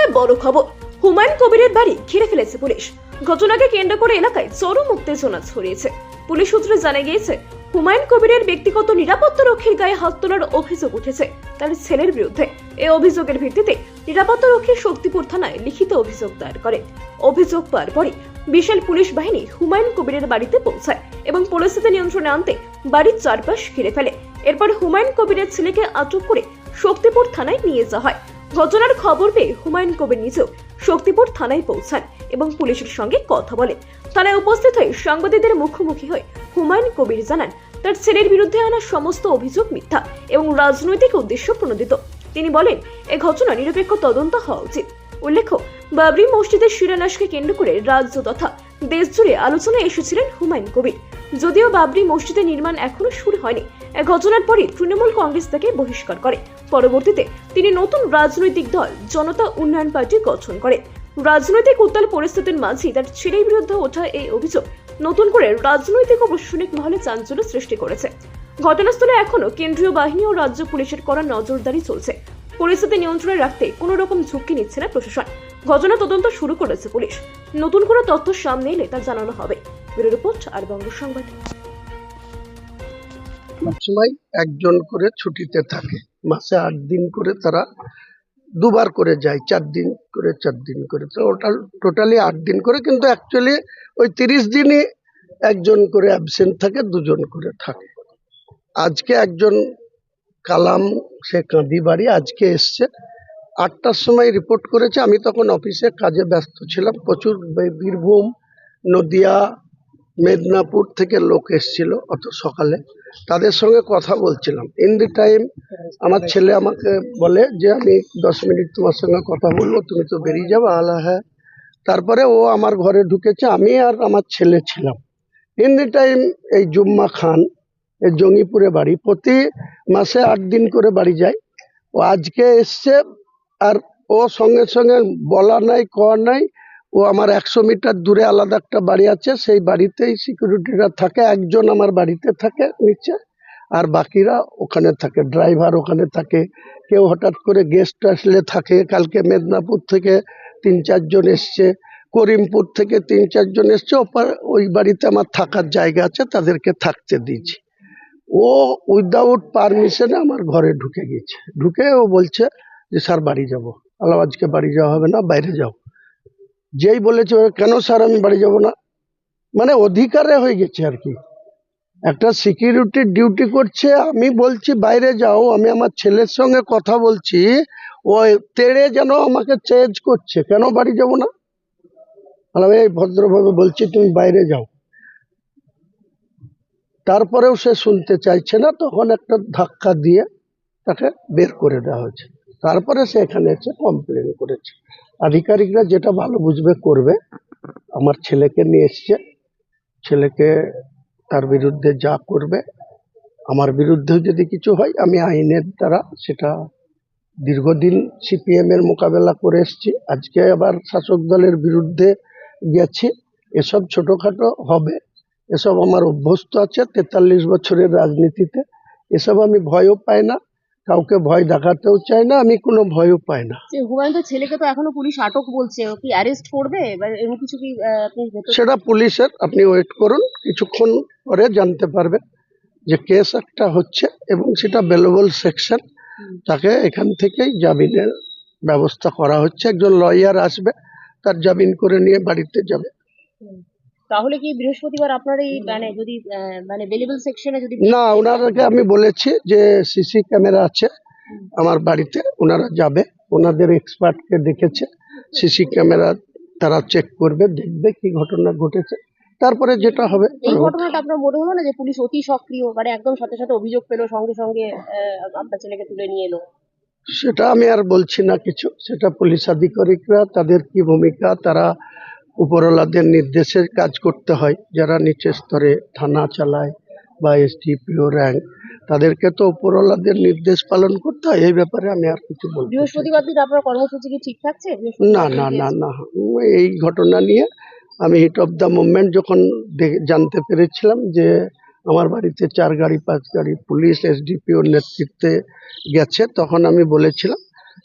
ঘটনায় বড় খবর, হুমায়ুন কবিরের বাড়ি ঘিরে ফেলেছে পুলিশ। ঘটনাকে কেন্দ্র করে এলাকায় চরম উত্তেজনা ছড়িয়েছে। পুলিশ সূত্রে জানা গিয়েছে, হুমায়ুন কবিরের ব্যক্তিগত নিরাপত্তা রক্ষীর গায়ে হাত তোলার অভিযোগ উঠেছে তার ছেলের বিরুদ্ধে। এই অভিযোগের ভিত্তিতে নিরাপত্তা রক্ষী শক্তিপুর থানায় লিখিত অভিযোগ দায়ের করে। অভিযোগ পাওয়ার পরই বিশাল পুলিশ বাহিনী হুমায়ুন কবিরের বাড়িতে পৌঁছায় এবং পরিস্থিতি নিয়ন্ত্রণে আনতে বাড়ির চারপাশ ঘিরে ফেলে। এরপর হুমায়ুন কবিরের ছেলেকে আটক করে শক্তিপুর থানায় নিয়ে যাওয়া হয়। ঘটনার খবর পেয়ে হুমায়ুন কবির নিজেও শক্তিপুর থানায় পৌঁছান এবং পুলিশের সঙ্গে কথা বলেন। থানায় উপস্থিত হয়ে সাংবাদিকদের মুখোমুখি হয়ে হুমায়ুন কবির জানান, তার ছেলের বিরুদ্ধে আনা সমস্ত অভিযোগ মিথ্যা এবং রাজনৈতিক উদ্দেশ্য প্রণোদিত। তিনি বলেন, এই ঘটনা নিরপেক্ষ তদন্ত হওয়া উচিত। উল্লেখ্য, বাবরি মসজিদের শিলান্যাসকে কেন্দ্র করে রাজ্য তথা দেশ জুড়ে আলোচনায় এসেছিলেন হুমায়ুন কবির। যদিও বাবরি মসজিদের নির্মাণ এখনো শুরু হয়নি, এই ঘটনার পরই তৃণমূল কংগ্রেস তাকে বহিষ্কার করে। পরবর্তীতে তিনি নতুন রাজনৈতিক দল জনতা উন্নয়ন পার্টি গঠন করে। রাজনৈতিক উত্তাল পরিস্থিতির মাঝেই তার ছেলের বিরুদ্ধে ওঠা এই অভিযোগ নতুন করে রাজনৈতিক ও প্রশাসনিক মহলে চাঞ্চল্য সৃষ্টি করেছে। ঘটনাস্থলে এখনো কেন্দ্রীয় বাহিনী ও রাজ্য পুলিশের কড়া নজরদারি চলছে। পরিস্থিতি নিয়ন্ত্রণে রাখতে কোনো রকম ঝুঁকি নিচ্ছে না প্রশাসন। ঘটনা তদন্ত শুরু করেছে পুলিশ। নতুন কোনো তথ্য সামনে এলে তা জানানো হবে। ব্যুরো রিপোর্ট আর বঙ্গ সংবাদ। সবসময় একজন করে ছুটিতে থাকে, মাসে 8 দিন করে তারা দুবার করে যায়, 4 দিন করে 4 দিন করে, তো ওটা টোটালি 8 দিন করে। কিন্তু অ্যাকচুয়ালি ওই 30 দিনই একজন করে অ্যাবসেন্ট থাকে, দুজন করে থাকে। আজকে একজন কালাম, সে কাঁদি বাড়ি, আজকে এসছে 8টার সময় রিপোর্ট করেছে। আমি তখন অফিসে কাজে ব্যস্ত ছিলাম। প্রচুর বীরভূম, নদিয়া, মেদিনীপুর থেকে লোক এসেছিল অত সকালে, তাদের সঙ্গে কথা বলছিলাম। ইন দি টাইম আমার ছেলে আমাকে বলে যে আমি 10 মিনিট তোমার সঙ্গে কথা বলবো, তুমি তো বেরিয়ে যাবো। আলা হ্যাঁ। তারপরে ও আমার ঘরে ঢুকেছে, আমি আর আমার ছেলে ছিলাম। ইন দি টাইম এই জুম্মা খান, এই জঙ্গিপুরে বাড়ি, প্রতি মাসে 8 দিন করে বাড়ি যায়। ও আজকে এসছে, আর ও সঙ্গে সঙ্গে বলা নাই কওয়া নাই, ও আমার 100 মিটার দূরে আলাদা একটা বাড়ি আছে, সেই বাড়িতেই সিকিউরিটিরা থাকে। একজন আমার বাড়িতে থাকে নিচে, আর বাকিরা ওখানে থাকে। ড্রাইভার ওখানে থাকে, কেউ হঠাৎ করে গেস্ট আসলে থাকে। কালকে মেদিনীপুর থেকে 3-4 জন এসছে, করিমপুর থেকে 3-4 জন এসছে। ওই বাড়িতে আমার থাকার জায়গা আছে, তাদেরকে থাকতে দিয়েছি। ও উইদাউট পারমিশনে আমার ঘরে ঢুকে গেছে। ঢুকে ও বলছে যে স্যার বাড়ি যাব। আলাম আজকে বাড়ি যাওয়া হবে না, বাইরে যাও। যেই বলেছে, কেন স্যার আমি বাড়ি যাব না, মানে অধিকারে হয়ে গেছে আর কি। একটা সিকিউরিটি ডিউটি করছে, আমি বলছি বাইরে যাও, আমি আমার ছেলের সঙ্গে কথা বলছি, ও তেড়ে যেন আমাকে চেঞ্জ করছে, কেন বাড়ি যাব না। আমি এই ভদ্রভাবে বলছি তুমি বাইরে যাও। তারপরেও সে শুনতে চাইছে না, তখন একটা ধাক্কা দিয়ে তাকে বের করে দেওয়া হয়েছে। তারপরে সে এখানে এসে কমপ্লেন করেছে। আধিকারিকরা যেটা ভালো বুঝবে করবে। আমার ছেলেকে নিয়ে এসছে, ছেলেকে তার বিরুদ্ধে যা করবে, আমার বিরুদ্ধেও যদি কিছু হয় আমি আইনের দ্বারা সেটা, দীর্ঘদিন সিপিএম এর মোকাবেলা করে এসছি, আজকে আবার শাসক দলের বিরুদ্ধে গেছি। এসব ছোটখাটো হবে, এসব আমার অভ্যস্ত আছে 43 বছরের রাজনীতিতে। এসব আমি ভয়ও পাই না, কাউকে ভয় দেখাতেও চাই না, আমি কোনো ভয়ও পাই না। হুমায়ুনের ছেলেকে তো এখনো পুলিশ আটক বলছে, ও কি অ্যারেস্ট করবে বা এরকম কিছু কি আপনি সেটা পুলিশের, আপনি ওয়েট করুন, কিছুক্ষণ পরে জানতে পারবেন যে কেস একটা হচ্ছে এবং সেটা বেলেবল সেকশন। তাকে এখান থেকেই জামিনের ব্যবস্থা করা হচ্ছে। একজন লয়ার আসবে, তার জামিন করে নিয়ে বাড়িতে যাবে। তাহলে কি বৃহস্পতিবার আপনার এই মানে যদি মানে বেলেবল সেকশনে যদি না, ওনাদেরকে আমি বলেছি যে সিসি ক্যামেরা আছে আমার বাড়িতে, ওনারা যাবে, ওনাদের এক্সপার্টকে ডেকেছে, সিসি ক্যামেরা তারা চেক করবে, দেখবে কি ঘটনা ঘটেছে, তারপরে যেটা হবে। এই ঘটনাটা আপনার মনে হলো না যে পুলিশ অতি সক্রিয়, মানে একদম সাথে সাথে অভিযোগ পেলো, সঙ্গে সঙ্গে আপনার ছেলেকে তুলে নিয়ে এলো? সেটা আমি আর বলছি না কিছু, সেটা পুলিশ আধিকারিকরা, তাদের কি ভূমিকা, তারা উপরওয়ালাদের নির্দেশে কাজ করতে হয়। যারা নিচের স্তরে থানা চালায় বা এসডিপিও র্যাঙ্ক, তাদেরকে তো উপরওয়ালাদের নির্দেশ পালন করতে হয়। এই ব্যাপারে আমি আর কিছু বলবো। বৃহস্পতিবার দিন আপনার কর্মসূচি কি ঠিক থাকছে? না না না না, এই ঘটনা নিয়ে আমি হিট অফ দ্য মুভমেন্ট যখন জানতে পেরেছিলাম যে আমার বাড়িতে 4 গাড়ি 5 গাড়ি পুলিশ এসডিপিওর নেতৃত্বে গেছে, তখন আমি বলেছিলাম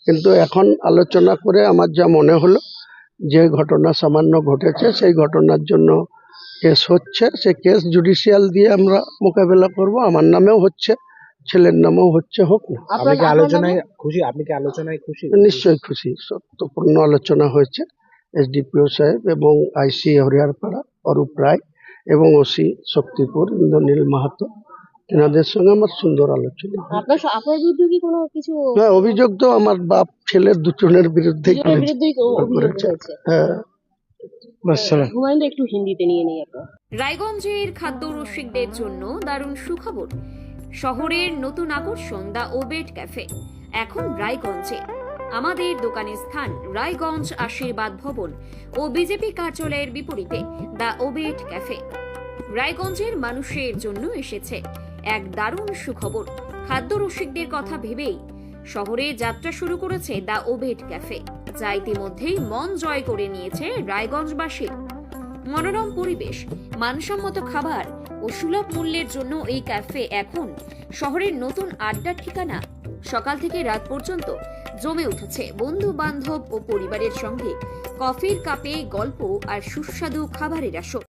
কিন্তু এখন আলোচনা করে আমার যা মনে হলো যে ঘটনা সামান্য ঘটেছে সেই ঘটনার জন্য কেস হচ্ছে, সেই কেস জুডিশিয়াল দিয়ে আমরা মোকাবেলা করব। আমার নামেও হচ্ছে, ছেলের নামেও হচ্ছে, হোক না। আপনি কি আলোচনায় খুশি? আপনি কি আলোচনায় খুশি? নিশ্চয়ই খুশি, সত্যপূর্ণ আলোচনা হয়েছে। এসডিপিও সাহেব এবং আইসি হরিয়ারপাড়া অরূপ রায় এবং ওসি শক্তিপুর ইন্দ্রনীল মাহাতো, এনাদের সঙ্গে আমার সুন্দর আলোচনা হয়। আপনার বিরুদ্ধে কি কোনো কিছু হ্যাঁ, অভিযোগ তো আমার বাপ ছেলের দুজনের বিরুদ্ধেই দুজনের বিরুদ্ধেই অভিযোগ করেছে। হয়েছে? হ্যাঁ, হুমায়ুন একটু হিন্দিতে নিয়ে নেই আপনার। রায়গঞ্জের খাদ্য রসিকদের জন্য দারুণ সুখবর। শহরের নতুন আকর্ষণ দ্য ওবেট ক্যাফে এখন রায়গঞ্জে। আমাদের দোকানের স্থান রায়গঞ্জ আশীর্বাদ ভবন ও বিজেপি কার্যালয়ের বিপরীতে দ্য ওবেট ক্যাফে। রায়গঞ্জের মানুষের জন্য এসেছে এক দারুণ সুখবর। খাদ্য রসিকদের কথা ভেবেই শহরে যাত্রা শুরু করেছে দ্য ওবেট ক্যাফে, যা ইতিমধ্যেই মন জয় করে নিয়েছে রায়গঞ্জবাসীর। মনোরম পরিবেশ, মানসম্মত খাবার ও সুলভ মূল্যের জন্য এই ক্যাফে এখন শহরের নতুন আড্ডার ঠিকানা। সকাল থেকে রাত পর্যন্ত জমে উঠেছে বন্ধু বান্ধব ও পরিবারের সঙ্গে কফির কাপে গল্প আর সুস্বাদু খাবারের আসর।